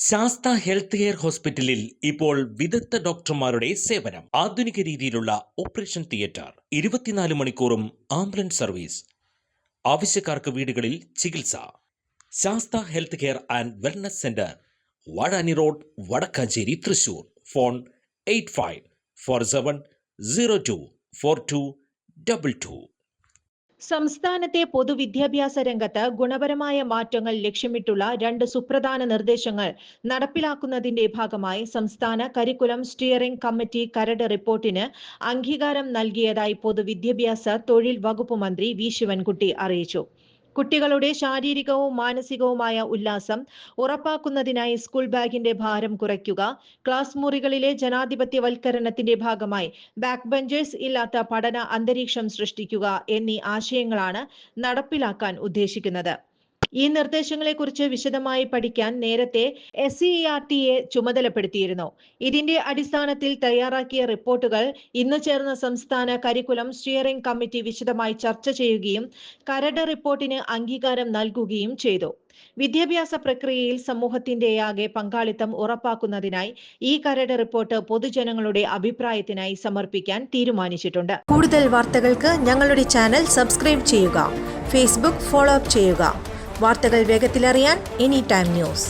Sastha health care ഹോസ്പിറ്റലിൽ ഇപ്പോൾ വിദഗ്ധ ഡോക്ടർമാരുടെ സേവനം. ആധുനിക രീതിയിലുള്ള ഓപ്പറേഷൻ തിയേറ്റർ, 24 മണിക്കൂറും ആംബുലൻസ് സർവീസ്. ആവശ്യക്കാർക്ക് വീടുകളിൽ ചികിത്സ. Sastha health care and wellness centre, Vazhani road, Vadakkanchery, Thrissur. Phone 8547024222. സംസ്ഥാനത്തെ പൊതുവിദ്യാഭ്യാസ രംഗത്ത് ഗുണപരമായ മാറ്റങ്ങൾ ലക്ഷ്യമിട്ടുള്ള 2 സുപ്രധാന നിർദ്ദേശങ്ങൾ നടപ്പിലാക്കുന്നതിന്റെ ഭാഗമായി സംസ്ഥാന കരിക്കുലം സ്റ്റിയറിംഗ് കമ്മിറ്റി കരട് റിപ്പോർട്ടിന് അംഗീകാരം നൽകിയതായി പൊതുവിദ്യാഭ്യാസ തൊഴിൽ വകുപ്പ് മന്ത്രി വി ശിവൻകുട്ടി അറിയിച്ചു. കുട്ടികളുടെ ശാരീരികവും മാനസികവുമായ ഉല്ലാസം ഉറപ്പാക്കുന്നതിനായി സ്കൂൾ ബാഗിന്റെ ഭാരം കുറയ്ക്കുക, ക്ലാസ് മുറികളിലെ ജനാധിപത്യവൽക്കരണത്തിന്റെ ഭാഗമായി ബാക്ക് ബെഞ്ചേഴ്സ് ഇല്ലാത്ത പഠന അന്തരീക്ഷം സൃഷ്ടിക്കുക എന്നീ ആശയങ്ങളാണ് നടപ്പിലാക്കാൻ ഉദ്ദേശിക്കുന്നത്. ഈ നിർദ്ദേശങ്ങളെക്കുറിച്ച് വിശദമായി പഠിക്കാൻ നേരത്തെ SCERTയെ ചുമതലപ്പെടുത്തിയിരുന്നു. ഇതിന്റെ അടിസ്ഥാനത്തിൽ തയ്യാറാക്കിയ റിപ്പോർട്ടുകൾ ഇന്ന് ചേർന്ന സംസ്ഥാന കരിക്കുലം സ്റ്റിയറിംഗ് കമ്മിറ്റി വിശദമായി ചർച്ച ചെയ്യുകയും കരട് റിപ്പോർട്ടിന് അംഗീകാരം നൽകുകയും ചെയ്തു. വിദ്യാഭ്യാസ പ്രക്രിയയിൽ സമൂഹത്തിന്റെയാകെ പങ്കാളിത്തം ഉറപ്പാക്കുന്നതിനായി ഈ കരട് റിപ്പോർട്ട് പൊതുജനങ്ങളുടെ അഭിപ്രായത്തിനായി സമർപ്പിക്കാൻ തീരുമാനിച്ചിട്ടുണ്ട്. കൂടുതൽ വാർത്തകൾക്ക് ഞങ്ങളുടെ ചാനൽ സബ്സ്ക്രൈബ് ചെയ്യുക. ഫേസ്ബുക്ക് ഫോളോ അപ്പ് ചെയ്യുക. വാർത്തകൾ വേഗത്തിലറിയാൻ എനി ടൈം ന്യൂസ്.